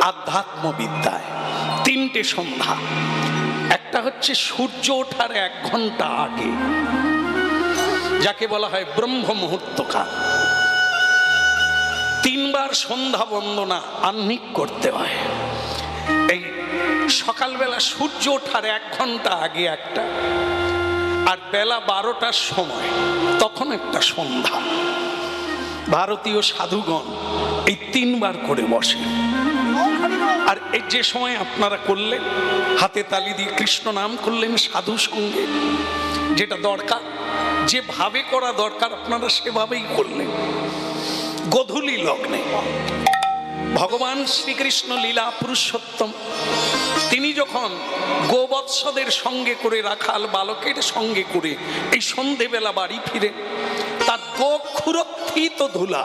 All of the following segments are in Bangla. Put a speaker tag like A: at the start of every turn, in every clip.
A: আধ্যাত্মবিদ্যায় তিনটে সন্ধ্যা। একটা হচ্ছে সূর্য ওঠার 1 ঘন্টা আগে, যাকে বলা হয় ব্রহ্ম মুহূর্তকাল। 3 বার সন্ধ্যা বন্দনা আহ্নিক করতে হয়। এই সকালবেলা সূর্য ওঠার 1 ঘন্টা আগে একটা, আর বেলা 12টার সময় তখন একটা সন্ধ্যা। ভারতীয় সাধুগণ এই 3 বার করে বসে। আর এই যে সময় আপনারা করলেন, হাতে তালি দিয়ে কৃষ্ণ নাম করলেন সাধু সঙ্গে, যেটা দরকার, যেভাবে করা দরকার আপনারা সেভাবেই করলেন। গোধূলি লগ্নে ভগবান শ্রীকৃষ্ণ লীলা পুরুষোত্তম তিনি যখন গোবৎসদের সঙ্গে করে, রাখাল বালকের সঙ্গে করে এই সন্ধেবেলা বাড়ি ফিরে, তার গোক্ষুরোত্থিত ধুলা,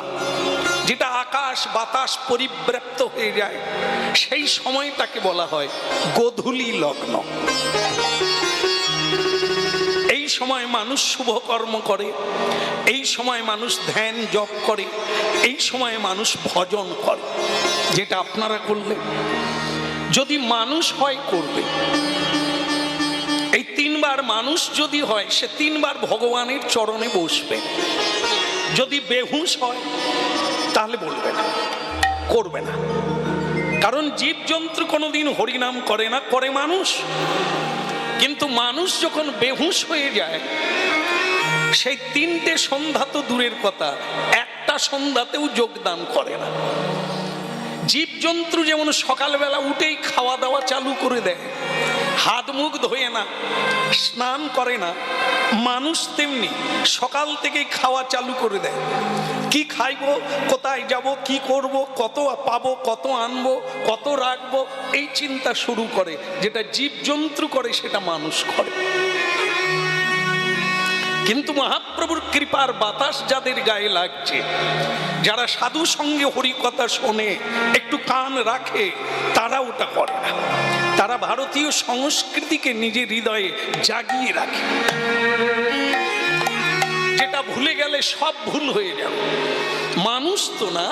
A: যেটা আকাশ বাতাস পরিব্যাপ্ত হয়ে যায়, সেই সময়টাকে বলা হয় গোধূলি লগ্ন। এই সময় মানুষ শুভ কর্ম করে, এই সময় মানুষ ধ্যান জপ করে, এই সময় মানুষ ভজন করে, যেটা আপনারা করলেন। যদি মানুষ হয় করবে, এই 3 বার মানুষ যদি হয়, সে 3 বার ভগবানের চরণে বসবে। যদি বেহুশ হয় তাহলে বলবে না, করবে না। কারণ জীবজন্তু কোনোদিন হরিনাম করে না, করে মানুষ। কিন্তু মানুষ যখন বেহুশ হয়ে যায়, সেই 3টে সন্ধ্যা তো দূরের কথা, একটা সন্ধ্যাতেও যোগদান করে না। জীবজন্তু যেমন সকালবেলা উঠেই খাওয়া দাওয়া চালু করে দেয়, হাত মুখ ধোয়ে না, স্নান করে না, মানুষ তেমনি সকাল থেকেই খাওয়া চালু করে দেয়। কি খাইবো, কোথায় যাব, কি করব, কত পাবো, কত আনবো, কত রাখবো, এই চিন্তা শুরু করে। যেটা জীবজন্তু করে সেটা মানুষ করে। কিন্তু মহাপ্রভুর কৃপার বাতাস যাদের গায়ে লাগছে, যারা সাধু সঙ্গে হরিকথা শোনে, একটু কান রাখে, তারা ওটা করে না। তারা ভারতীয় সংস্কৃতিকে নিজের হৃদয়ে জাগিয়ে রাখে। যেটা ভুলে গেলে সব ভুল হয়ে যাবে। মানুষ তো না,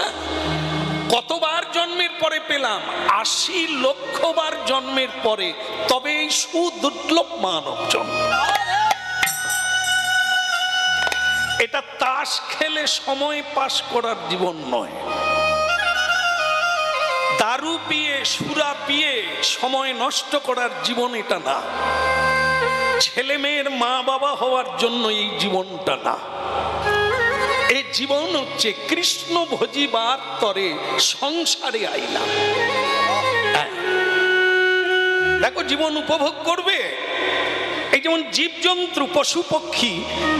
A: কতবার জন্মের পরে পেলাম? 80 লক্ষ বার জন্মের পরে, তবে এই সুদুর্লভ মানব জন্ম। এটা তাস খেলে সময় পাস করার জীবন নয়। দারু পিয়ে, সুরা পিয়ে সময় নষ্ট করার জীবন এটা না। ছেলে মেয়ের মা বাবা হওয়ার জন্য এই জীবনটা না। এই জীবন হচ্ছে কৃষ্ণ ভজিবার তরে সংসারে আইলাম। দেখো, জীবন উপভোগ করবে। এই যেমন জীবজন্তু, পশু পক্ষী,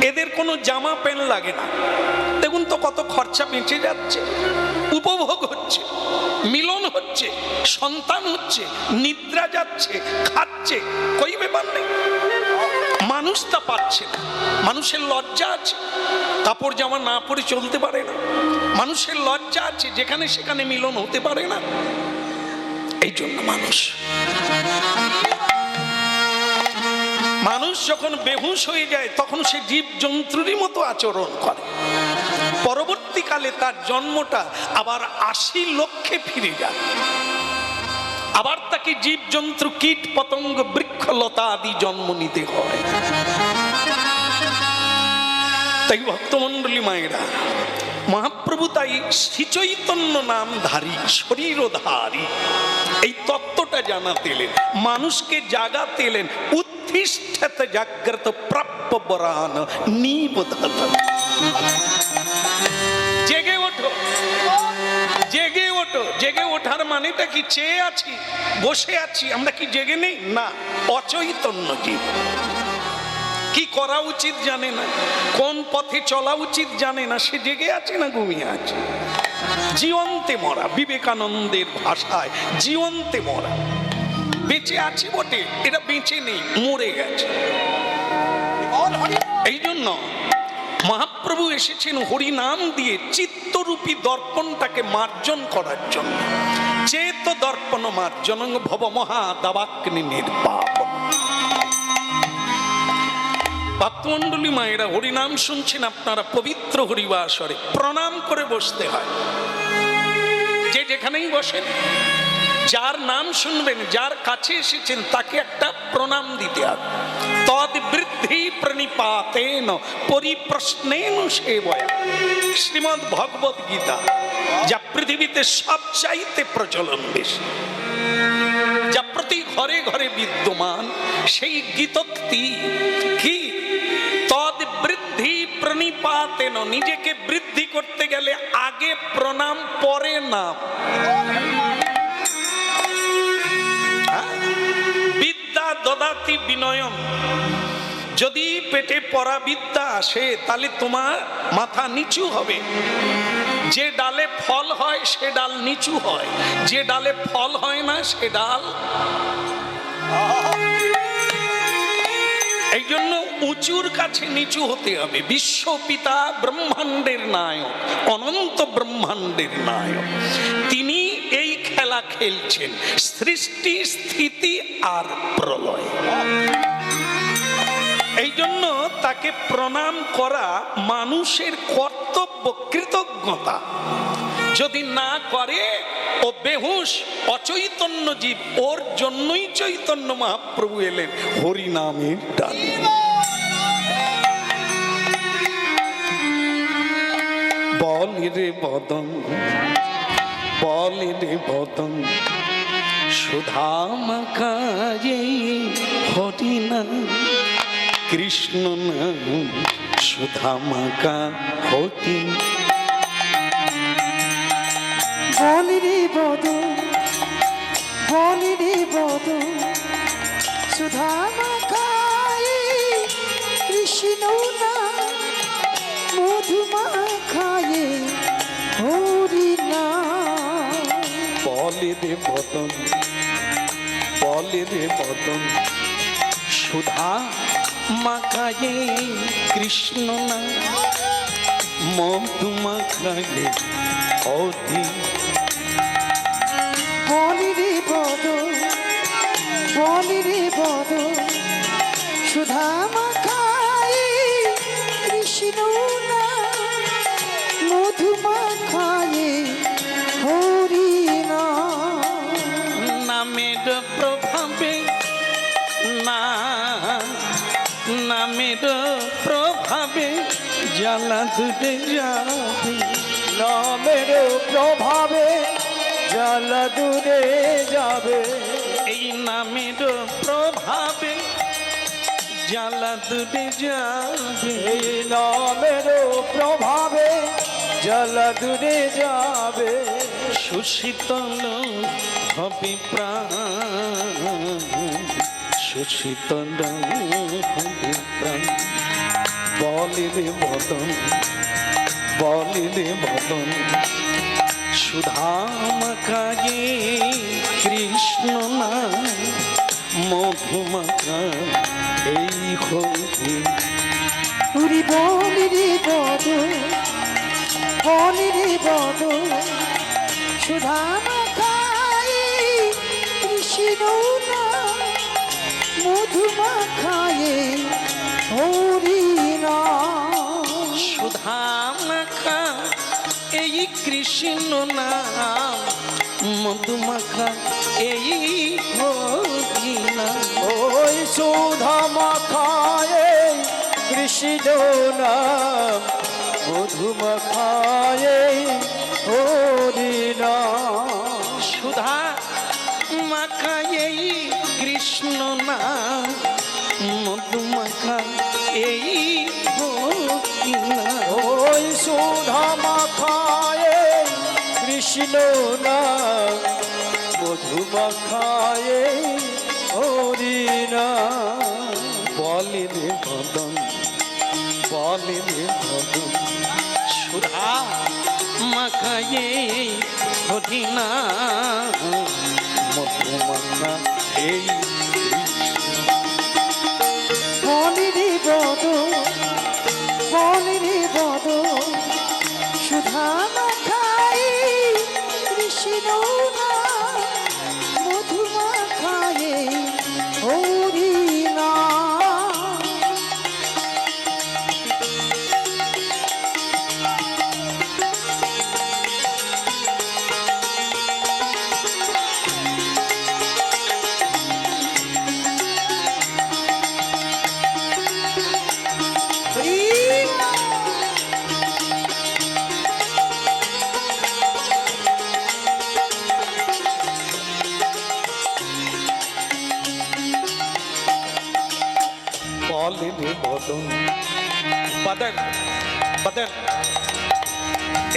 A: এদের কোনো জামা প্যান্ট লাগে না। দেখুন তো কত খরচা বেঁচে যাচ্ছে, উপভোগ হচ্ছে, মিলন হচ্ছে, সন্তান হচ্ছে, নিদ্রা যাচ্ছে, খাচ্ছে, কই ব্যাপার নেই। মানুষ তা পাচ্ছে না। মানুষের লজ্জা আছে, কাপড় জামা না পরে চলতে পারে না। মানুষের লজ্জা আছে, যেখানে সেখানে মিলন হতে পারে না। এই জন্য মানুষ যখন বেহুশ হয়ে যায়, তখন সে জীবজন্তুরই মতো আচরণ করে। পরবর্তীকালে তার জন্মটা আবার 80 লক্ষে ফিরে যায়। আবার তাকে জীবজন্তু, কীট পতঙ্গ, বৃক্ষলতা আদি জন্ম নিতে হয়। তাই ভক্তমন্ডলী মায়েরা, মহাপ্রভু তাই শ্রীচৈতন্য নামধারী, শরীরধারী, এই তত্ত্বটা জানাতে এলেন, মানুষকে জাগাতে এলেন। উত্তিষ্ঠত জাগ্রত প্রাপ্য বরান নিবোধত। জেগে ওঠো, জেগে ওঠো। জেগে ওঠার মানেটা কি? চেয়ে আছি, বসে আছি, আমরা কি জেগে নেই? না, অচৈতন্য জীব। কি করা উচিত জানে না, কোন পথে চলা উচিত জানে না, সে জেগে আছে না ঘুমিয়ে আছে? জীবন্তে মরা, বিবেকানন্দের ভাষায় জীবন্তে মরা। বেঁচে আছে বটে, এটা বেঁচে নেই, মরে গেছে। এই জন্য মহাপ্রভু এসেছেন হরি নাম দিয়ে চিত্তরূপী দর্পণটাকে মার্জন করার জন্য। চেত দর্পণ মার্জন ভব মহা দাবাগ্নি নির্বাপ। ভক্তমন্ডলী মায়েরা, হরিনাম শুনছেন আপনারা, পবিত্র হরিবাসরে প্রণাম করে বসতে হয়। যে যেখানেই বসেন, যার নাম শুনবেন, যার কাছে এসেছেন, তাকে একটা প্রণাম দিতে হবে। তদ বৃদ্ধি প্রণিপাতেন পরিপ্রশ্নেন সেবয়া, শ্রীমদ্ ভগবত গীতা, যা পৃথিবীতে সবচাইতে প্রচলন বেশি, যা প্রতি ঘরে ঘরে বিদ্যমান, সেই গীতোক্তি কি? তদ বৃদ্ধি প্রণিপাতেন, নিজেকে বৃদ্ধি করতে গেলে আগে প্রণাম, পরে নাম। বিদ্যা দদাতি বিনয়ন, যদি পেটে পড়া বিদ্যা আসে তাহলে তোমার মাথা নিচু হবে। যে ডালে ফল হয় সে ডাল নিচু হয়, যে ডালে ফল হয় না সে ডাল। এই জন্য উঁচুর কাছে নিচু হতে হবে। বিশ্বপিতা ব্রহ্মাণ্ডের নায়ক, অনন্ত ব্রহ্মাণ্ডের নায়ক, তিনি এই খেলা খেলছেন, সৃষ্টি স্থিতি আর প্রলয়। এই জন্য তাকে প্রণাম করা মানুষের কর্তব্য, কৃতজ্ঞতা। যদি না করে ও বেহুশ, অচৈতন্য জীব, ওর জন্যই চৈতন্য মহাপ্রভু এলেন হরিনামের ডালে। বল রে বদন, বল রে বদন, সুধা মাখায়ে হরিনাম, কৃষ্ণ নাম সুধা মাখা হরি।
B: বল রে বদন, বল রে বদন, সুধা মাখায়ে কৃষ্ণ নাম, মধু মাখায়ে হরি নাম।
A: বল রে বদন, বল রে বদন, সুধা মাখায়ে কৃষ্ণ নাম, মধু মাখায়ে হরি।
B: বল রে বদন, বল রে বদন, সুধা মাখায়ে কৃষ্ণ নাম, মধু মাখায়ে হরি নাম।
A: নামের প্রভাবে, নামের প্রভাবে জ্বালা দূরে যাবে,
B: নামের প্রভাবে জ্বালা দূরে যাবে।
A: এই নামের প্রভাবে জ্বালা দূরে যাবে,
B: এই নামের প্রভাবে জ্বালা দূরে যাবে।
A: সুশীতল হবে প্রাণ, সুশীতল হবে প্রাণ। বল রে বদন, বল রে বদন, সুধা মাখায়ে কৃষ্ণ নাম, মধু মাখা এই হরি।
B: উরি বল রে বদন, বল রে বদন, সুধা মাখায়ে কৃষ্ণ নাম, মধু মাখায়ে হরি নাম।
A: সুধা মাখা এই কৃষ্ণ নাম, মধু মাখা এই হরি নাম।
B: ওই সুধা মাখায়ে কৃষ্ণ নাম, মধু মাখায়ে হরি নাম।
A: সুধা মাখা এই কৃষ্ণ নাম, মধু মাখা এই হরি নাম।
B: ওই সুধা মাখায়ে কৃষ্ণ নাম, মধু মাখায়ে হরি নাম।
A: বল রে বদন, বল রে বদন, সুধা মাখায়ে হরি নাম, মধু মাখা এই।
B: বল রে বদন, বল রে বদন, সুধা মাখায়ে কৃষ্ণ নাম, মধু মাখায়ে হরি নাম। বদন রে বদন।
A: বদন বদন,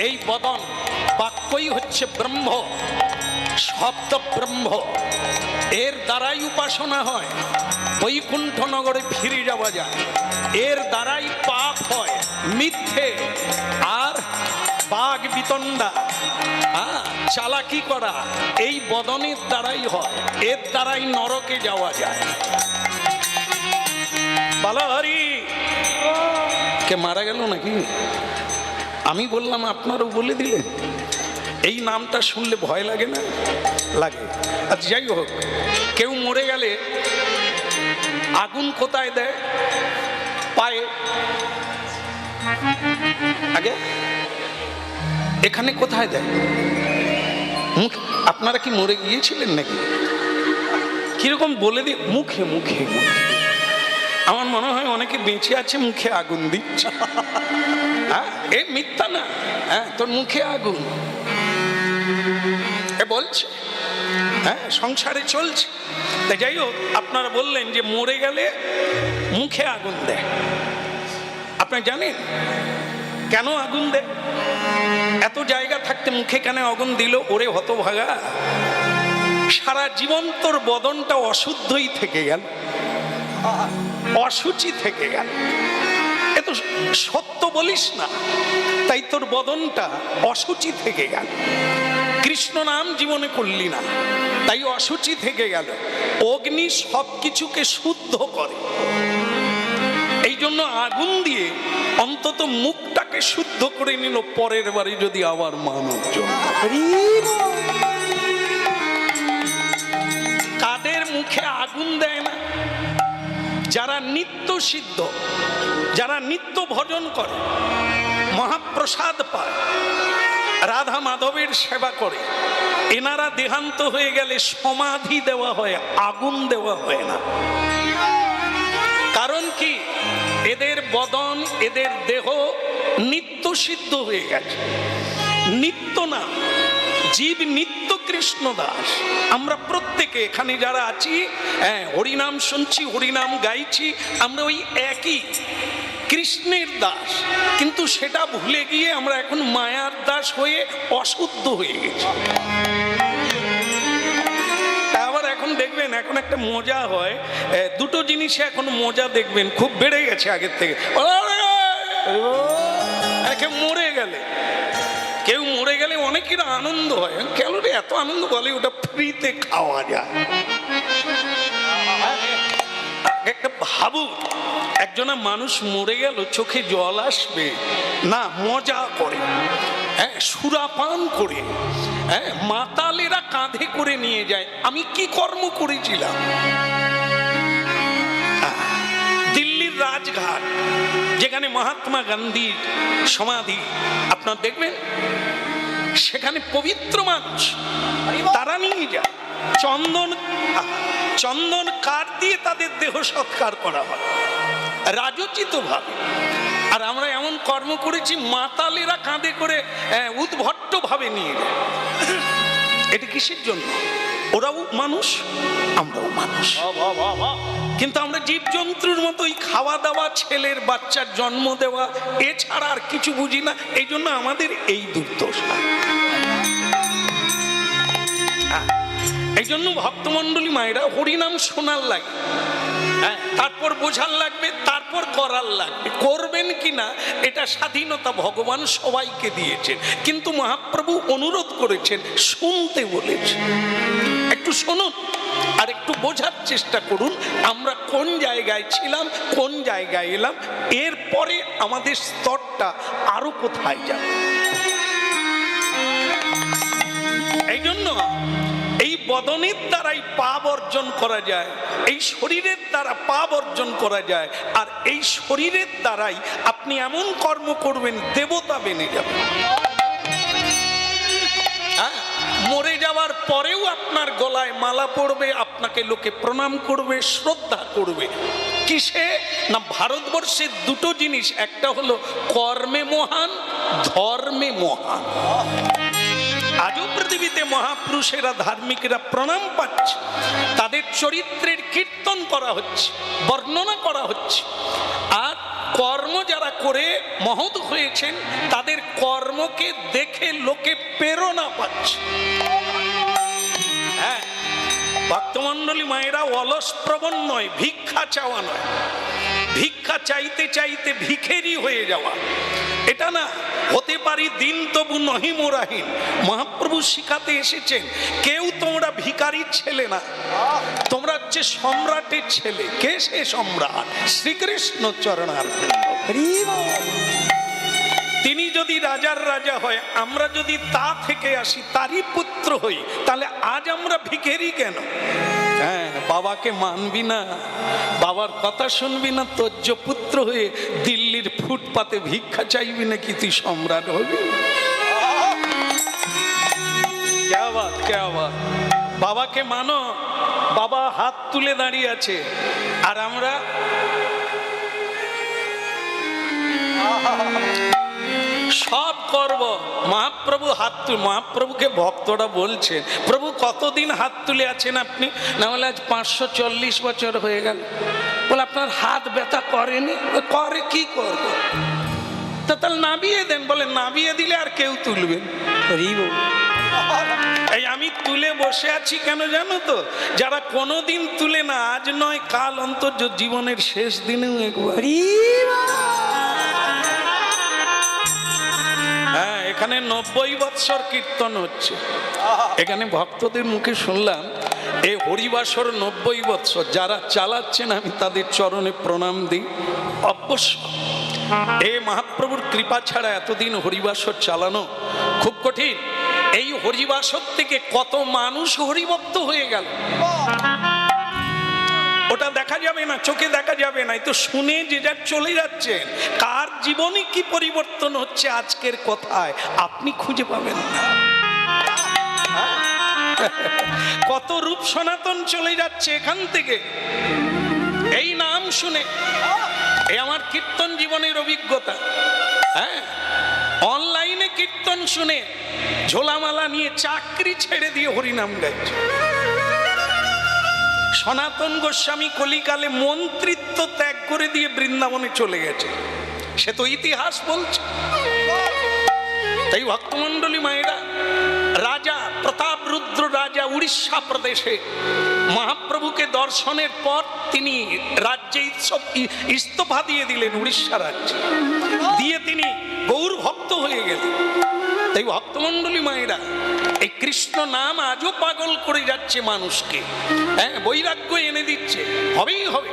A: এই বদন বাক্যই হচ্ছে ব্রহ্ম, শব্দ ব্রহ্ম, এর দ্বারাই উপাসনা হয়, বৈকুণ্ঠ নগরে ফিরে যাওয়া যায়, এর দ্বারাই পাপ হয়, মিথ্যে আর বাঘ বিতণ্ডা, চালাকি করা, এই বদনের দ্বারাই হয়, এর দ্বারাই নরকে যাওয়া যায়। বালাহারি কে মারা গেল নাকি? আমি বললাম আপনারও বলে দিলেন। এই নামটা শুনলে ভয় লাগে না? লাগে। আচ্ছা যাই হোক, কেউ মরে গেলে আগুন কোথায় দেয়? পায়ে। আগে এখানে কোথায় দেয়? মুখ। আপনারা কি মরে গিয়েছিলেন নাকি? কিরকম বলে দিই, মুখে মুখে মুখে। আমার মনে হয় অনেকে বেঁচে আছে, মুখে আগুন দিচ্ছে। হ্যাঁ, এ মিথ্যা না। হ্যাঁ, তোর মুখে আগুন, এ বলছে। হ্যাঁ, সংসারে চলছে। তাই যাই হোক, আপনারা বললেন যে মরে গেলে মুখে আগুন দেয়। আপনি জানেন কেন আগুন দেয়? এত জায়গা থাকতে মুখে কেন আগুন দিল? ওরে হতভাগা, সারা জীবন তোর বদনটা অশুদ্ধই থেকে গেল, অসুচি থেকে গেল। এ তো সত্য বলিস না, তাই তোর বদনটা অসুচি থেকে গেল। কৃষ্ণ নাম জীবনে করলি না, তাই অসুচি থেকে গেল। অগ্নি সব কিছুকে শুদ্ধ করে, এই জন্য আগুন দিয়ে অন্তত মুখটাকে শুদ্ধ করে নিল। পরের বারে যদি আবার মানব কাদের মুখে আগুন দেয় না? যারা নিত্য সিদ্ধ, যারা নিত্য ভজন করে, মহাপ্রসাদ পায়, রাধা মাধবের সেবা করে, এনারা দেহান্ত হয়ে গেলে সমাধি দেওয়া হয়, আগুন দেওয়া হয় না। কারণ কি? এদের বদন, এদের দেহ নিত্য সিদ্ধ হয়ে গেছে। নিত্য না, জীব নিত্য কৃষ্ণ দাস। আমরা প্রত্যেকে এখানে যারা আছি, হরিনাম শুনছি, হরিনাম গাইছি, আমরা ওই একই কৃষ্ণের দাস। কিন্তু সেটা ভুলে গিয়ে আমরা এখন মায়ার দাস হয়ে অশুদ্ধ হয়ে গেছি। আবার এখন দেখবেন, এখন একটা মজা হয়, দুটো জিনিসে এখন মজা দেখবেন খুব বেড়ে গেছে আগের থেকে। কেউ মরে গেলে অনেকের আনন্দ হয়। কেন রে এত আনন্দ? বলে ওটা ফ্রিতে খাওয়া যায়। একটা ভাবু, একজনা মানুষ মরে গেল, চোখে জল আসবে না, মজা করে, সুরাপান করে, মাতালেরা কাঁধে করে নিয়ে যায়। আমি কি কর্ম করেছিলাম? দিল্লির রাজঘাট, যেখানে মহাত্মা গান্ধীর সমাধি, আপনার দেখবেন সেখানে পবিত্র মানুষ তারা নিয়ে যায় চন্দন কাঠ দিয়ে তাদের দেহ সৎকার করা হয় রাজোচিত ভাবে। আর আমরা এমন কর্ম করেছি, মাতালেরা কাঁধে করে উদ্ভট্ট ভাবে নিয়ে যায়। এটা কিসের জন্য? ওরাও মানুষ, আমরাও মানুষ, কিন্তু আমরা জীবজন্তুর মতোই খাওয়া দাওয়া, ছেলের বাচ্চার জন্ম দেওয়া, এছাড়া আর কিছু বুঝি না। এই জন্য আমাদের এই দুর্দশা। এই জন্য ভক্তমন্ডলী মায়েরা হরিনাম শোনার লাগে, তারপর বোঝার লাগবে, তারপর করার লাগবে। করবেন কিনা এটা স্বাধীনতা ভগবান সবাইকে দিয়েছেন, কিন্তু মহাপ্রভু অনুরোধ করেছেন, শুনতে বলেছেন। একটু শুনুন আর একটু বোঝার চেষ্টা করুন, আমরা কোন জায়গায় ছিলাম, কোন জায়গায় এলাম, এরপরে আমাদের স্তরটা আরো কোথায় যাবে। এই জন্য এই বদনের দ্বারাই পাপ অর্জন করা যায়, এই শরীরের দ্বারা পাপ অর্জন করা যায়। আর এই শরীরের দ্বারাই আপনি এমন কর্ম করবেন, দেবতা বেনে যাবেন। মরে যাওয়ার পরেও আপনার গলায় মালা পড়বে, আপনাকে লোকে প্রণাম করবে, শ্রদ্ধা করবে। কিসে না? ভারতবর্ষের দুটো জিনিস, একটা হলো কর্মে মহান, ধর্মে মহান। আজও পৃথিবীতে মহাপুরুষেরা ধার্মিকেরা প্রণাম পাচ্ছে, তাদের চরিত্রের কীর্তন করা হচ্ছে, বর্ণনা করা হচ্ছে। আর কর্ম যারা করে মহৎ হয়েছেন তাদের কর্মকে দেখে লোকে প্রেরণা পাচ্ছে। হ্যাঁ, ভক্তমণ্ডলী মায়েরা অলস প্রবণ নয়, ভিক্ষা চাওয়া নয়, ভিক্ষা চাইতে চাইতে ভিখেরি হয়ে যাওয়া এটা না। হতে পারি দিন তবু নহি মোরাহীন, মহাপ্রভু শিখাতে এসেছেন কেউ তোমরা ভিখারির ছেলে না, তোমরা হচ্ছে সম্রাটের ছেলে। কে সে সম্রাট? শ্রীকৃষ্ণ চরণারবিন্দ। তিনি যদি রাজার রাজা হয়, আমরা যদি তা থেকে আসি, তারই পুত্র হই, তাহলে আজ আমরা ভিখারি কেন? হ্যাঁ, বাবাকে মানবি না, বাবার কথা শুনবি না, তোজ্য পুত্র হয়ে দিল্লির ফুটপাতে ভিক্ষা চাইবি নাকি তুই সম্রাট হবি? ক্যা বাত, ক্যা বাত। বাবাকে মানো, বাবা হাত তুলে দাঁড়িয়ে আছে, আর আমরা সব করব। মহাপ্রভু হাত তুলে, মহাপ্রভুকে ভক্তরা বলছে, প্রভু কতদিন হাত তুলে আছেন আপনি? না বলে আজ 540 বছর হয়ে গেল। বলে আপনার হাত ব্যথা করেনি? করে, কি করবো? তা তাহলে নাবিয়ে দেন। বলে নাবিয়ে দিলে আর কেউ তুলবেন? এই আমি তুলে বসে আছি কেন জানো তো? যারা কোনোদিন তুলে না, আজ নয় কাল অন্তর জীবনের শেষ দিনেও একবার। হ্যাঁ, এখানে 90 বৎসর কীর্তন হচ্ছে। এখানে ভক্তদের মুখে শুনলাম এই হরিবাসর 90 বৎসর যারা চালাচ্ছেন, আমি তাদের চরণে প্রণাম দিই। অবশ্য এই মহাপ্রভুর কৃপা ছাড়া এতদিন হরিবাসর চালানো খুব কঠিন। এই হরিবাসর থেকে কত মানুষ হরিভক্ত হয়ে গেল, ওটা দেখা যাবে না, চোখে দেখা যাবে না, তো শুনে যে যার চলে যাচ্ছে। কার জীবনে কি পরিবর্তন হচ্ছে আজকের কথায় আপনি খুঁজে পাবেন না। কত রূপ সনাতন চলে যাচ্ছে এখান থেকে এই নাম শুনে। এই আমার কীর্তন জীবনের অভিজ্ঞতা। হ্যাঁ, অনলাইনে কীর্তন শুনে ঝোলামালা নিয়ে চাকরি ছেড়ে দিয়ে হরিনাম গাইছে। সনাতন গোস্বামী কলিকালে মন্ত্রিত্ব ত্যাগ করে দিয়ে বৃন্দাবনে চলে গেছে, সে তো ইতিহাস বলছে। তাই ভক্তমণ্ডলী মায়েরা, রাজা প্রতাপরুদ্র রাজা উড়িষ্যা প্রদেশে মহাপ্রভুকে দর্শনের পর তিনি রাজ্যে ইস্তফা দিয়ে দিলেন। উড়িষ্যা রাজ্যে দিয়ে তিনি গৌর ভক্ত হয়ে গেলেন। তাই ভক্তমণ্ডলী মায়েরা, এই কৃষ্ণ নাম আজও পাগল করে যাচ্ছে মানুষকে। হ্যাঁ, বৈরাগ্য এনে দিচ্ছে, হবেই হবে।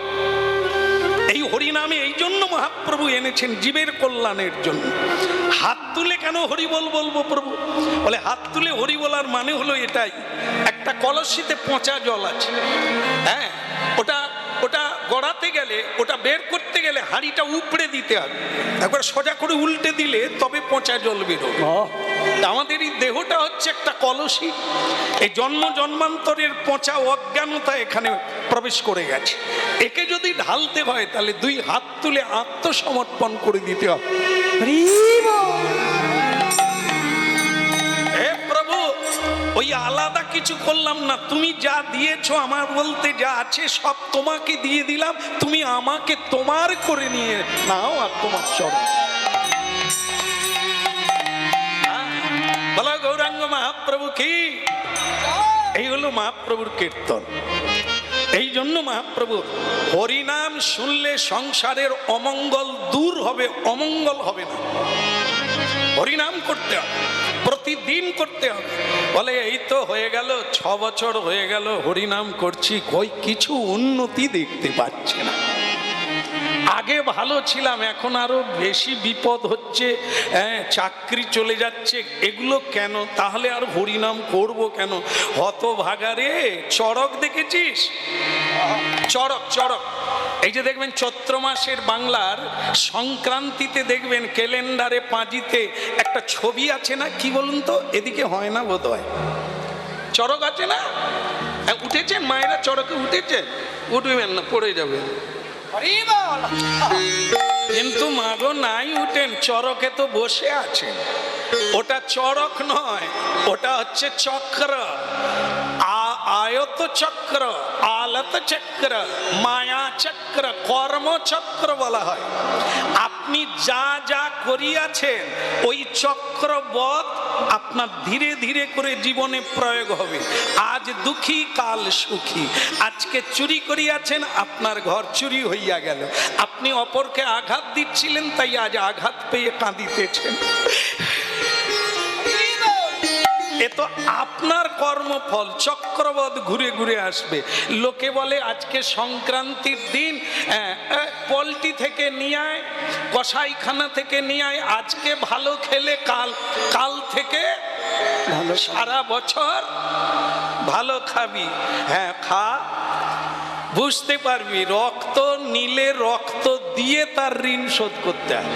A: এই হরিনামে এই জন্য মহাপ্রভু এনেছেন জীবের কল্যাণের জন্য। হাত তুলে কেন হরি বল বলবো প্রভু? বলে হাত তুলে হরি বলার মানে হলো এটাই, একটা কলসিতে পচা জল আছে, হ্যাঁ, ওটা গড়াতে গেলে, ওটা বের করতে গেলে হাঁড়িটা উপড়ে দিতে হবে, একবার সোজা করে উল্টে দিলে তবে পচা জল বেরোবে। আমাদের এই দেহটা হচ্ছে একটা কলসি, এই জন্ম জন্মান্তরের পচা অজ্ঞানতা এখানে প্রবেশ করে গেছে। একে যদি ঢালতে হয় তাহলে 2 হাত তুলে আত্মসমর্পণ করে দিতে হবে। হে প্রভু, ওই আলাদা কিছু করলাম না, তুমি যা দিয়েছো আমার বলতে যা আছে সব তোমাকে দিয়ে দিলাম, তুমি আমাকে তোমার করে নিয়ে নাও আর তোমার চরণ। বলো গৌরাঙ্গ মহাপ্রভু কি। এই হলো মহাপ্রভুর কীর্তন। এই জন্য মহাপ্রভু হরিনাম শুনলে সংসারের অমঙ্গল দূর হবে, অমঙ্গল হবে না। হরিনাম করতে হবে, প্রতিদিন করতে হবে। বলে এই তো হয়ে গেল 6 বছর হয়ে গেল হরিনাম করছি, কই কিছু উন্নতি দেখতে পাচ্ছি না। আগে ভালো ছিলাম, এখন আরো বেশি বিপদ হচ্ছে, চাকরি চলে যাচ্ছে, এগুলো কেন? তাহলে আর হরিনাম করব কেন? হতভাগারে। চড়ক দেখেছিস? চড়ক, চড়ক। এই যে দেখবেন চৈত্র মাসের বাংলার সংক্রান্তিতে দেখবেন ক্যালেন্ডারে পাঁজিতে একটা ছবি আছে না, কি বলুন তো, এদিকে হয় না বোধ হয়, চড়ক আছে না? উঠেছেন মায়েরা চড়কে? উঠেছেন? উঠবেন না, পড়ে যাবে। কিন্তু মাগো নাই উঠেন, চরকে তো বসে আছেন। ওটা চড়ক নয়, ওটা হচ্ছে চক্র। আয়ত চক্র, আলত চক্র, মায়া চক্র, কর্মচক্র বলা হয়। আপনি যা যা করিয়াছেন ওই চক্রবৎ আপনার ধীরে ধীরে করে জীবনে প্রয়োগ হবে। আজ দুঃখী কাল সুখী। আজকে চুরি করিয়াছেন, আপনার ঘর চুরি হইয়া গেল। আপনি অপরকে আঘাত দিচ্ছিলেন, তাই আজ আঘাত পেয়ে কাঁদিতেছেন। এ তো আপনার কর্মফল, চক্রবৎ ঘুরে ঘুরে আসবে। লোকে বলে আজকে সংক্রান্তির দিন পোল্ট্রি থেকে নিয়ে আয়, কসাইখানা থেকে নিয়ে আয়, আজকে ভালো খেলে কাল থেকে
B: ভালো
A: সারা বছর ভালো খাবি। হ্যাঁ খা, বুঝতে পারবি রক্ত নিলে রক্ত দিয়ে তার ঋণ শোধ করতে হয়।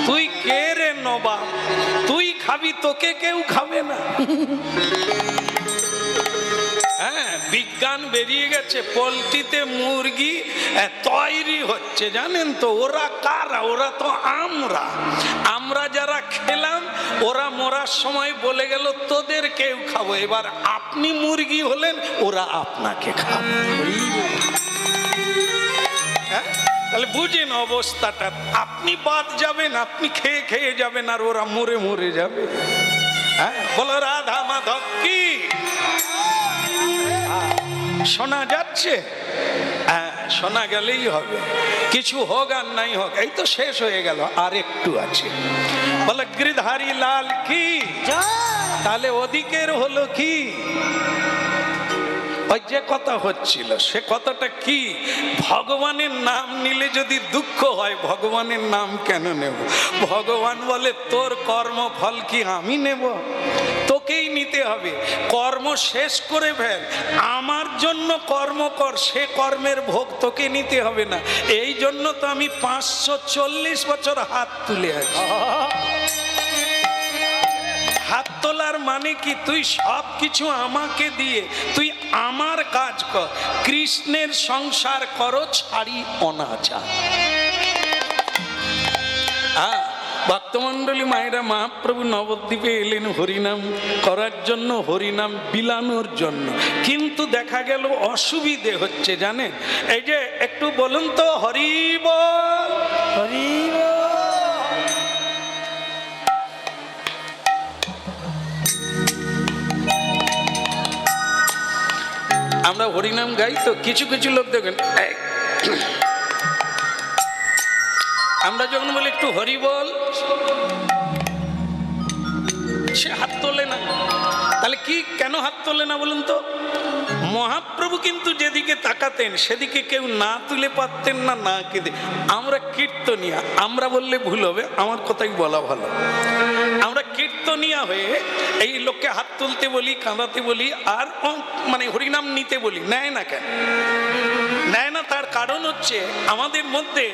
A: তুই কে রে নবাব, তুই খাবি, তোকে কেউ খাবে না। হ্যাঁ, বিজ্ঞান বেরিয়ে গেছে, পোল্ট্রিতে মুরগি তৈরি হচ্ছে, জানেন তো? ওরা কারা? ওরা তো আমরা যারা খেলাম, ওরা মরার সময় বলে গেল তোদের কেউ খাবো। এবার আপনি মুরগি হলেন, ওরা আপনাকে খাবে। তাহলে বুঝেন অবস্থাটা। আপনি বাদ যাবেন, আপনি খেয়ে খেয়ে যাবেন, আর ওরা মরে মরে যাবে। হ্যাঁ, বলো রাধা মাধব কি? শোনা যাচ্ছে? হ্যাঁ, শোনা গেলেই হবে। কিছু হোক আর নাই হোক, এই তো শেষ হয়ে গেল, আর একটু আছে। বলে গিরধারী লাল কি? তাহলে ওদিকের হলো কি? ওই যে কথা হচ্ছিল, সে কথাটা কি? ভগবানের নাম নিলে যদি দুঃখ হয়, ভগবানের নাম কেন নেব? ভগবান বলে তোর কর্মফল কি আমি নেব? তোকেই নিতে হবে। কর্ম শেষ করে ফেল, আমার জন্য কর্ম কর, সে কর্মের ভোগ তোকে নিতে হবে না। এই জন্য তো আমি 540 বছর হাত তুলে আছি। হাত তোলার মানে কি? তুই সব কিছু আমাকে দিয়ে তুই আমার কাজ কর। কৃষ্ণের সংসার করো, ছাড়ি অনাচার। ভক্তমন্ডলী মায়েরা, মহাপ্রভু নবদ্বীপে এলেন হরিনাম করার জন্য, হরিনাম বিলানোর জন্য। কিন্তু দেখা গেল অসুবিধে হচ্ছে, জানেন? এই যে একটু বলুন তো, হরি বল, হরি বল। আমরা হরিনাম গাই তো, কিছু কিছু লোক দেখেন, আমরা যখন বলি একটু হরি বল, সে হাত তোলে না। তাহলে কি, কেন হাত তোলে না বলুন তো? মহাপ্রভু কিন্তু যেদিকে তাকাতেন সেদিকে কেউ না তুলে পারতেন না, না কেঁদে। আমরা কীর্তনিয়া, আমরা বললে ভুল হবে, আমার কথাই বলা ভালো। আমরা কীর্তনিয়া হয়ে এই লোককে হাত তুলতে বলি, কাঁদাতে বলি, আর মানে হরিনাম নিতে বলি। নেয় না কেন? নেয় না, তার কারণ হচ্ছে আমাদের মধ্যে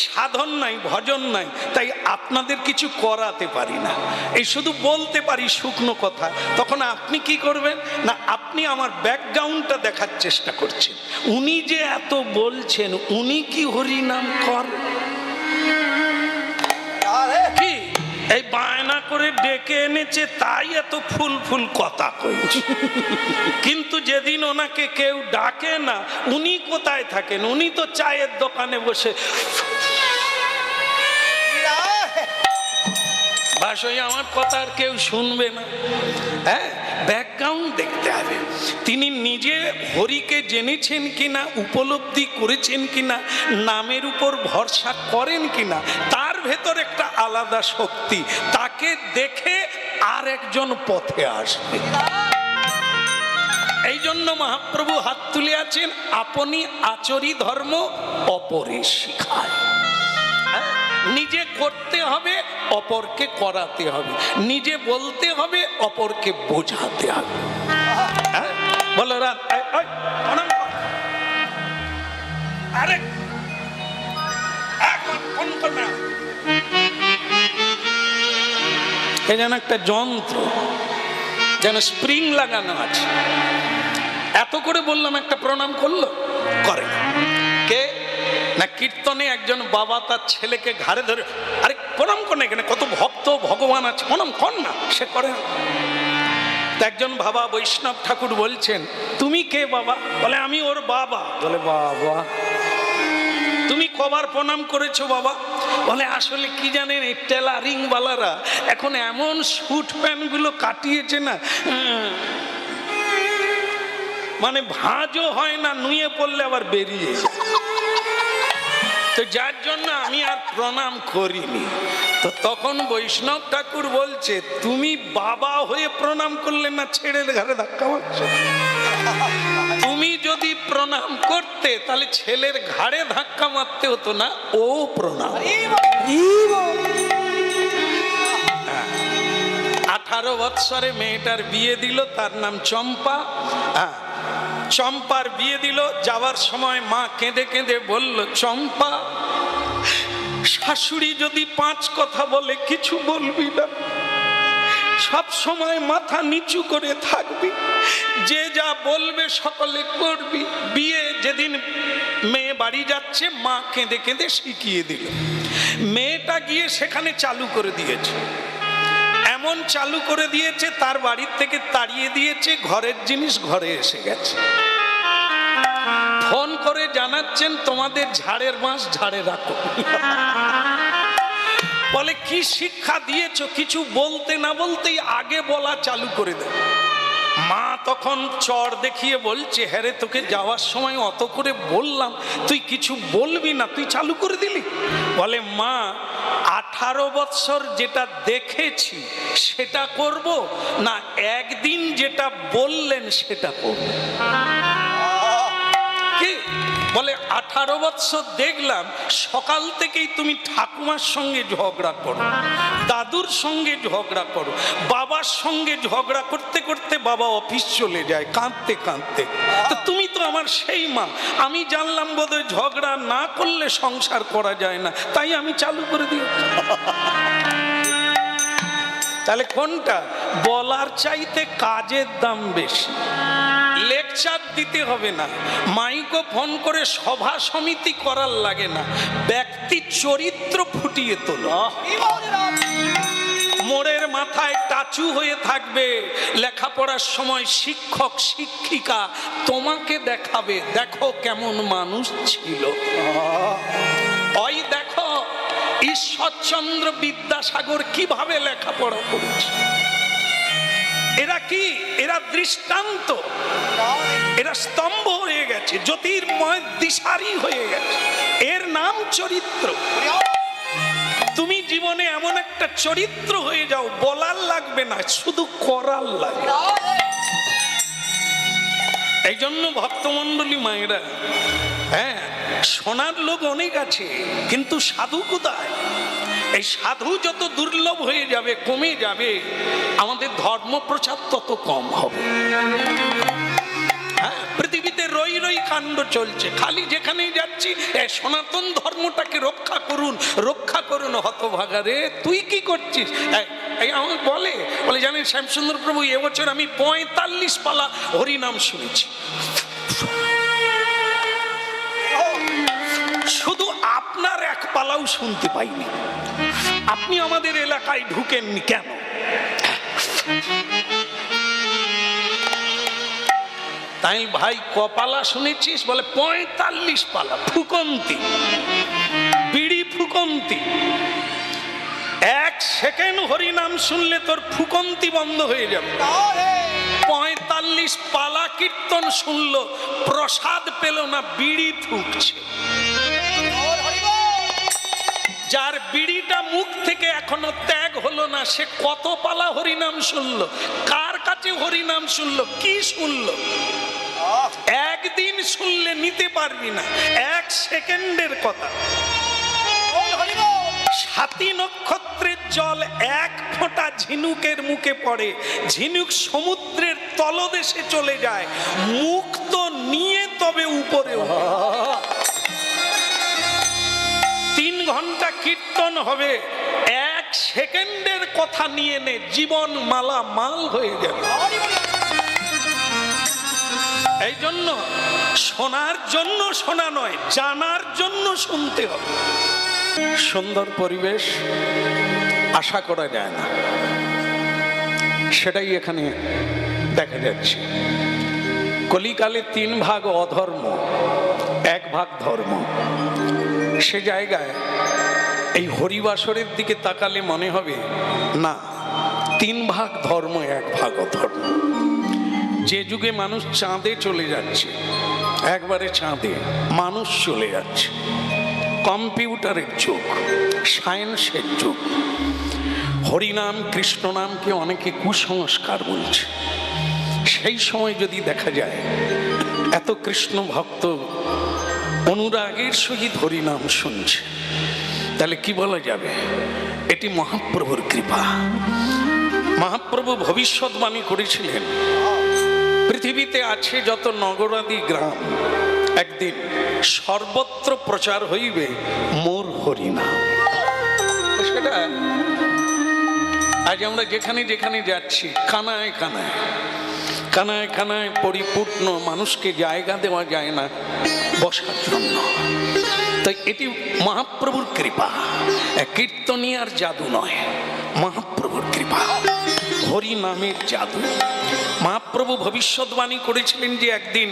A: সাধন নাই, ভজন নাই, তাই আপনাদের কিছু করাতে পারি না। এই শুধু বলতে পারি শুকনো কথা। তখন আপনি কি করবেন না, আপনি আমার ব্যাকগ্রাউন্ডটা দেখার চেষ্টা করছেন। উনি যে এত বলছেন, উনি কি হরিনাম কর? কি এই বায়না করে ডেকে এনেছে, তাই এত ফুল ফুল কথা কইছে। কিন্তু যেদিন ওনাকে কেউ ডাকে না, উনি কোথায় থাকেন? উনি তো চায়ের দোকানে বসে বাসই, আমার কথা আর কেউ শুনবে না। হ্যাঁ, ব্যাকগ্রাউন্ড দেখতে হবে। তিনি নিজে হরিকে জেনেছেন কিনা, উপলব্ধি করেছেন কিনা, নামের উপর ভরসা করেন কিনা, তার ভেতর একটা আলাদা শক্তি। তাকে দেখে আর একজন পথে আসবে। এই জন্য মহাপ্রভু হাত তুলে আছেন, আপনি আচরি ধর্ম অপরে শিখায়। নিজে করতে হবে, অপরকে করাতে হবে। নিজে বলতে হবে, অপরকে বোঝাতে হবে। বলো রাত, আরে ফোন করবে না, এ যেন একটা যন্ত্র, যেন স্প্রিং লাগানো আছে। এত করে বললাম, একটা প্রণাম করলো, করে কে? না কীর্তনে একজন বাবা তার ছেলেকে ঘাড়ে ধরে, আরে প্রণাম কর না, এখানে কত ভক্ত ভগবান আছে, প্রণাম কর না, সে করে না। একজন বাবা বৈষ্ণব ঠাকুর বলছেন, তুমি কে বাবা? বলে আমি ওর বাবা। বলে বাবা তুমি কবার প্রণাম করেছো বাবা? বলে আসলে কি জানেন, এই টেলারিং বালারা এখন এমন স্যুট প্যান্ট গুলো কাটিয়েছে না, মানে ভাঁজও হয় না, নুয়ে পড়লে আবার বেরিয়ে, তো যার জন্য আমি আর প্রণাম করিনি। তো তখন বৈষ্ণব ঠাকুর বলছে, তুমি বাবা হয়ে প্রণাম করলে না ছেলের ঘাড়ে ধাক্কা মারছো? তুমি যদি প্রণাম করতে তাহলে ছেলের ঘাড়ে ধাক্কা মারতে হতো না, ও প্রণাম। 18 বৎসরে মেয়েটার বিয়ে দিল, তার নাম চম্পা। চম্পার বিয়ে দিল, যাওয়ার সময় মা কেঁদে কেঁদে বলল, চম্পা শাশুড়ি যদি 5 কথা বলে কিছু বলবি না, সব সময় মাথা নিচু করে থাকবি, যে যা বলবে সকলে করবি। বিয়ে যেদিন মেয়ে বাড়ি যাচ্ছে, মা কেঁদে কেঁদে শিখিয়ে দিল। মেয়েটা গিয়ে সেখানে চালু করে দিয়েছে, এমন চালু করে দিয়েছে তার বাড়ির থেকে তাড়িয়ে দিয়েছে, ঘরের জিনিস ঘরে এসে গেছে। ফোন করে জানাচ্ছেন, তোমাদের ঝাড়ের বাঁশ ঝাড়ে রাখো। বলে কি শিক্ষা দিয়েছো? কিছু বলতে না বলতেই আগে বলা চালু করে দেয়। মা তখন চর দেখিয়ে বলছে, হ্যাঁ রে, তোকে যাওয়ার সময় অত করে বললাম, তুই কিছু বলবি না, তুই চালু করে দিলি। বলে মা 18 বৎসর যেটা দেখেছি সেটা করব না, একদিন যেটা বললেন সেটা করব। কি বলে, 18 বৎসর দেখলাম সকাল থেকেই তুমি ঠাকুমার সঙ্গে ঝগড়া করো, দাদুর সঙ্গে ঝগড়া করো, বাবার সঙ্গে ঝগড়া করতে করতে বাবা অফিস চলে যায় কাঁদতে কাঁদতে। তো তুমি তো আমার সেই মা, আমি জানলাম বোধহয় ঝগড়া না করলে সংসার করা যায় না, তাই আমি চালু করে দিই। তাহলে কোনটা? বলার চাইতে কাজের দাম বেশি। লেকচার দিতে হবে না, মাইকো ফোন করে সভা সমিতি করার লাগে না, ব্যক্তি চরিত্র ফুটিয়ে তোলো। মোড়ের মাথায় টাচু হয়ে থাকবে, লেখাপড়ার সময় শিক্ষক শিক্ষিকা তোমাকে দেখাবে, দেখো কেমন মানুষ ছিল। ওই দেখো ঈশ্বরচন্দ্র বিদ্যাসাগর কিভাবে লেখাপড়া করেছে। এরা কি? এরা দৃষ্টান্ত, এরা স্তম্ভ হয়ে গেছে, জ্যোতির্ময় দিশারি হয়ে গেছে। এর নাম চরিত্র। তুমি জীবনে এমন একটা চরিত্র হয়ে যাও, বলার লাগবে না, শুধু করার লাগবে। এই জন্য ভক্তমণ্ডলী মায়েরা, হ্যাঁ শোনার লোক অনেক আছে, কিন্তু সাধু কোথায়? এই সাধু যত দুর্লভ হয়ে যাবে, কমে যাবে, আমাদের ধর্ম প্রচার তত কম হবে। হ্যাঁ, পৃথিবীতে রই রই কাণ্ড চলছে, খালি যেখানেই যাচ্ছি সনাতন ধর্মটাকে রক্ষা করুন, রক্ষা করুন। হতভাগা রে, তুই কি করছিস? এই আমাকে বলে জানেন শ্যামসুন্দর প্রভু, এবছর আমি 45 পালা হরিনাম শুনেছি। শুধু আপনার এক পালাও শুনতে পাইনি। আপনি আমাদের এলাকায় ঢুকেননি কেন? তাই ভাই, কপালা শুনেছিস? বলে 45 পালা ফুকন্তি, বিড়ি ফুকন্তি। 1 সেকেন্ড হরিনাম শুনলে তোর ফুকন্তি বন্ধ হয়ে যাবে। 45 পালা কীর্তন শুনলো, প্রসাদ পেল না, বিড়ি ফুকছে। যার বিড়িটা মুখ থেকে এখনো ত্যাগ হলো না, সে কত পালা হরিনাম শুনলো, কার কাছে হরিনাম শুনলো, কি শুনলো? একদিন শুনলে নিতে পারবি না, 1 সেকেন্ডের কথা। 7 নক্ষত্রের জল 1 ফোঁটা ঝিনুকের মুখে পড়ে, ঝিনুক সমুদ্রের তলদেশে চলে যায়, মুখ তো নিয়ে তবে উপরে। 3 ঘন্টা কীর্তন হবে, 1 সেকেন্ডের কথা নিয়ে নে, জীবন মালা মাল হয়ে যাবে। এই জন্য শোনার জন্য শোনা নয়, জানার জন্য শুনতে হবে। সুন্দর পরিবেশ আশা করা যায় না, সেটাই এখানে দেখা যাচ্ছে। কলিকালে 3 ভাগ অধর্ম, 1 ভাগ ধর্ম। সে জায়গায় এই হরিবাসরের দিকে তাকালে মনে হবে না, 3 ভাগ ধর্ম, 1 ভাগ অধর্ম। যে যুগে মানুষ চাঁদে চলে যাচ্ছে, একবারে চাঁদে মানুষ চলে যাচ্ছে, কম্পিউটারের যুগ, সায়েন্সের যুগ, হরিনাম কৃষ্ণ নামকে অনেকে কুসংস্কার বলছে। সেই সময় যদি দেখা যায় এত কৃষ্ণ ভক্ত অনুরাগের সহিত হরিনাম শুনছে, তাহলে কি বলা যাবে? এটি মহাপ্রভুর কৃপা। মহাপ্রভু ভবিষ্যৎবাণী করেছিলেন, পৃথিবীতে আছে যত নগরাদি গ্রাম, একদিন সর্বত্র প্রচার হইবে মোর হরিনাম। সেটা আজ আমরা যেখানে যেখানে যাচ্ছি, কানায় কানায় কানায় কানায় পরিপূর্ণ, মানুষকে জায়গা দেওয়া যায় না বসার জন্য। তাই এটি মহাপ্রভুর কৃপা, কীর্তনিয়ার জাদু নয়, মহাপ্রভুর কৃপা, হরি নামের জাদু। মহাপ্রভু ভবিষ্যৎবাণী করেছিলেন যে একদিন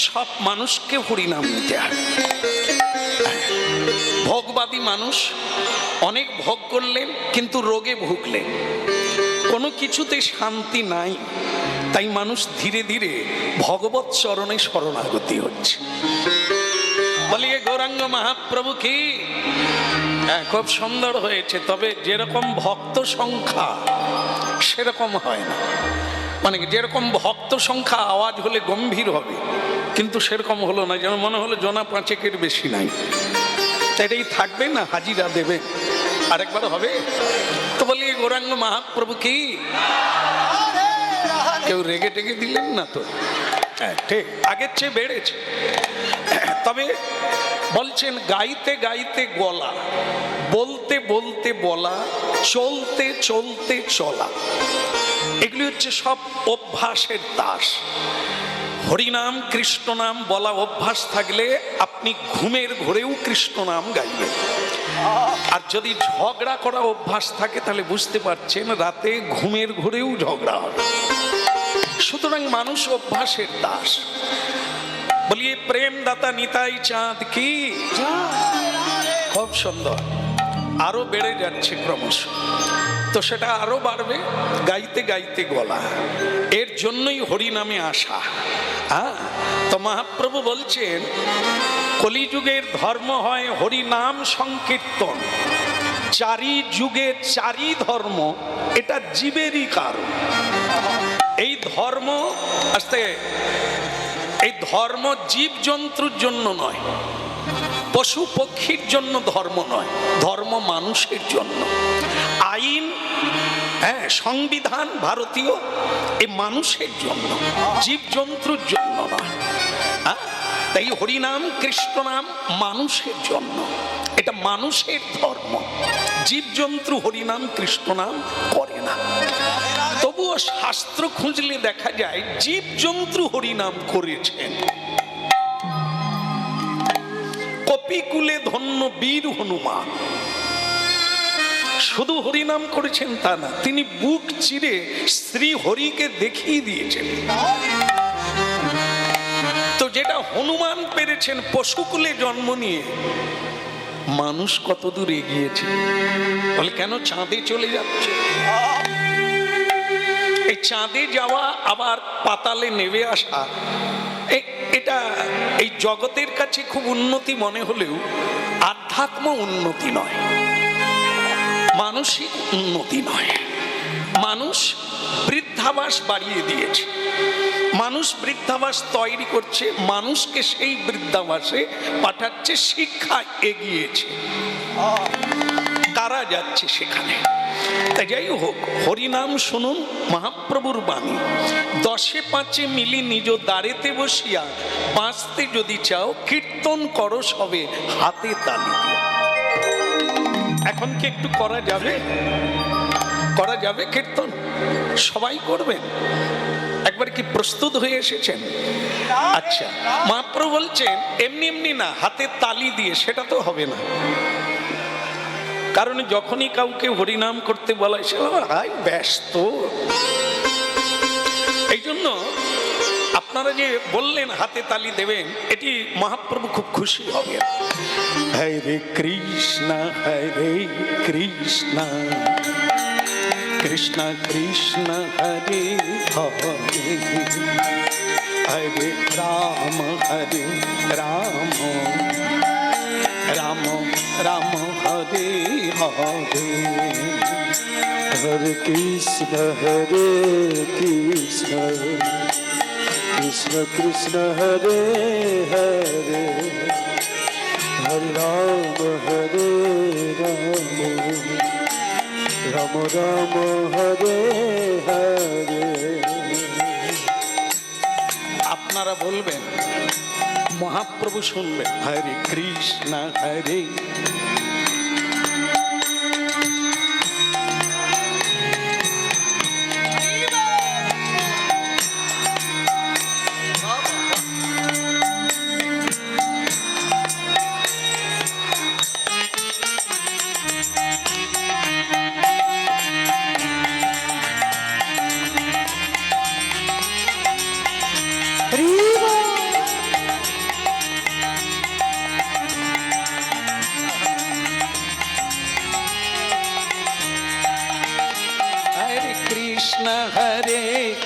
A: সব মানুষকে হরিনাম নিতে হবে। ভোগবাদী মানুষ অনেক ভোগ করলেন কিন্তু রোগে ভুগলেন, কোনো কিছুতে শান্তি নাই। তাই মানুষ ধীরে ধীরে ভগবৎ চরণে শরণাগতি হচ্ছে। বলিয়ে গৌরাঙ্গ মহাপ্রভু কি, খুব সুন্দর হয়েছে, তবে যেরকম ভক্ত সংখ্যা সেরকম হয় না। মানে যেরকম ভক্ত সংখ্যা আওয়াজ হলে গম্ভীর হবে, কিন্তু সেরকম হলো না, যেন মনে হলো জনা 5-এর বেশি নাই। এটাই থাকবে না, হাজিরা দেবে, আরেকবার হবে। তো বলি গৌরাঙ্গ মহাপ্রভু কি, কেউ রেগে টেগে দিলেন না তো? হ্যাঁ ঠিক, আগের চেয়ে বেড়েছে। তবে বলছেন গাইতে গাইতে গলা, বলতে বলতে বলা, চলতে চলতে চলা, এগুলি হচ্ছে সব অভ্যাসের দাস। হরিনাম কৃষ্ণ নাম বলা অভ্যাস থাকলে আপনি ঘুমের ঘোরেও কৃষ্ণ নাম গাইবেন। আর যদি ঝগড়া করা অভ্যাস থাকে তাহলে বুঝতে পারছেন রাতে ঘুমের ঘোরেও ঝগড়া হবে। সুতরাং মানুষ অভ্যাসের দাস। বলিয়ে প্রেম দাতা নিতাই চাঁদ কি, খুব সুন্দর, আরো বেড়ে যাচ্ছে ক্রমশ। তো সেটা আরো বাড়বে, গাইতে গাইতে গলা, এর জন্যই হরিনামে আসা। তো মহাপ্রভু বলছেন কলিযুগের ধর্ম হয় হরিনাম সংকীর্তন, 4 যুগে 4 ধর্ম, এটা জীবেরই কারণ। এই ধর্ম আস্তে, এই ধর্ম জীব জন্তুর জন্য নয়, পশু পক্ষীর জন্য ধর্ম নয়, ধর্ম মানুষের জন্য। আইন, সংবিধান ভারতীয়, এই মানুষের জন্য, জীব জন্তুর জন্য নয়। তাই হরিনাম কৃষ্ণ নাম মানুষের জন্য, এটা মানুষের ধর্ম। জীব জন্তু হরিনাম কৃষ্ণ নাম করে না। তবুও শাস্ত্র খুঁজলে দেখা যায় জীব জন্তু হরিনাম করেছেন। কপিকুলে ধন্য বীর হনুমান শুধু হরিনাম করেছেন তা না, তিনি বুক চিরে শ্রী হরিকে দেখিয়ে দিয়েছেন। তো যেটা হনুমান পেরেছেন পশুকুলে জন্ম নিয়ে, মানুষ কত দূর এগিয়েছে। বলে কেন চাঁদে চলে যাচ্ছে? এই চাঁদে যাওয়া আবার পাতালে নেমে আসা, এটা এই জগতের কাছে খুব উন্নতি মনে হলেও আধ্যাত্ম উন্নতি নয়, মানসিক উন্নতি নয়। মানুষ বৃদ্ধাবাস বাড়িয়ে দিয়েছে, মানুষ বৃদ্ধাবাস তৈরি করছে, মানুষকে সেই বৃদ্ধাবাসে পাঠাচ্ছে, শিক্ষা এগিয়েছে, তারা যাচ্ছে সেখানে। তাই যাই হোক, হরিনাম শুনুন মহাপ্রভুর বাণী। 10-5 মিলি নিজ দ্বারেতে বসিয়া, বাঁচতে যদি চাও কীর্তন করো সবে হাতে তালি দিয়ে। এখন কি একটু করা যাবে? করা যাবে কীর্তন? সবাই করবেন? একবার কি প্রস্তুত হয়ে এসেছেন? আচ্ছা, মহাপ্রভু বলছেন এমনি এমনি না, হাতের তালি দিয়ে, সেটা তো হবে না। কারণ যখনই কাউকে হরিনাম করতে বলা হয়, সে ব্যস্ত। এই জন্য আপনারা যে বললেন হাতে তালি দেবেন, এটি মহাপ্রভু খুব খুশি হবে। হরে কৃষ্ণ কৃষ্ণ কৃষ্ণ হরে হরে, হরে রাম রাম রাম হরে হরে,
C: हरे कृष्ण कृष्ण कृष्ण हरे हरे, हरे राम राम राम हरे हरे।
A: আপনারা বলবেন, মহাপ্রভু শুনবেন। হরে কৃষ্ণ হরে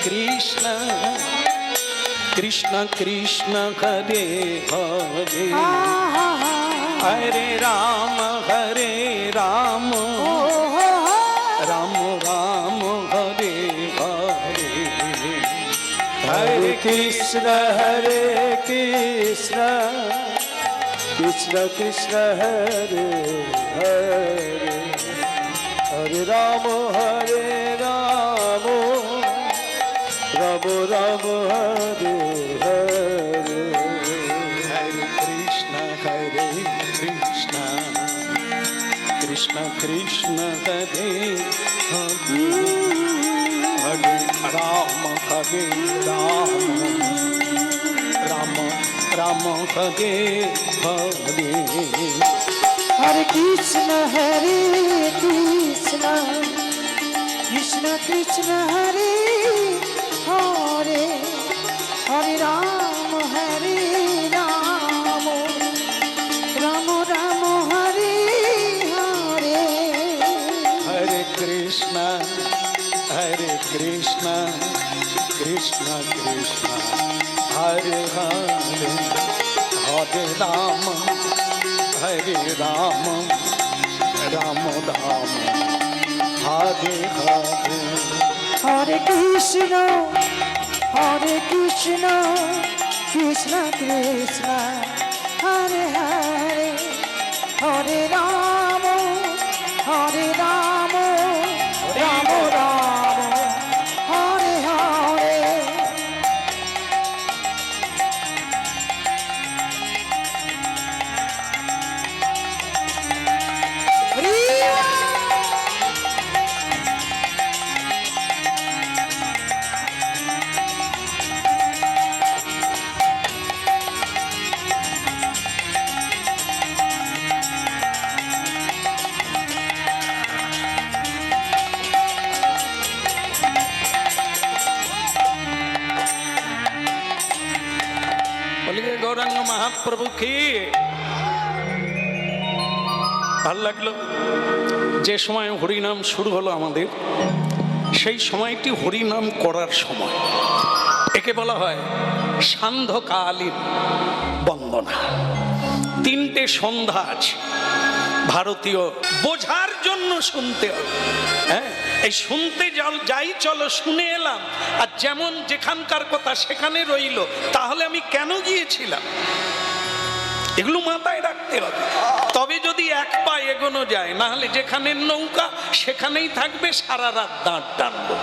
A: কৃষ্ণ কৃষ্ণ কৃষ্ণ হরে হরে, হরে রাম রাম রাম হরে হরে,
C: हरे कृष्ण कृष्ण कृष्ण हरे हरे, हरे राम राम राम हरे हरे।
A: हरे कृष्ण कृष्ण कृष्ण हरे हरे, हरे राम राम राम हरे हरे,
B: हरे कृष्ण कृष्ण कृष्ण हरे हरे, हरे राम राम राम हरे हरे,
A: हरे कृष्ण कृष्ण कृष्ण हरे हरे, हरे राम राम राम हरे हरे,
B: हरे कृष्ण कृष्ण कृष्ण हरे हरे, हरे राम राम हरे हरे।
A: বলিয়ে গৌরাঙ্গ মহাপ্রভু কি ভাল লাগলো। যে সময় হরিনাম শুরু হলো আমাদের, সেই সময়টি হরিনাম করার সময়। একে বলা হয় সান্ধ্যকালীন বন্দনা। তিনটে সন্ধ্যা আছে ভারতীয়, বোঝার জন্য শুনতে হবে। হ্যাঁ, এই শুনতে যাই চলো শুনে এলাম, আর যেমন যেখানকার কথা সেখানে রইল, তাহলে আমি কেন গিয়েছিলাম? এগুলো মাথায় রাখতে হবে। তবে যদি এক পা এগোনো যায়, না হলে যেখানে নৌকা সেখানেই থাকবে, সারা রাত দাঁড় টানবো।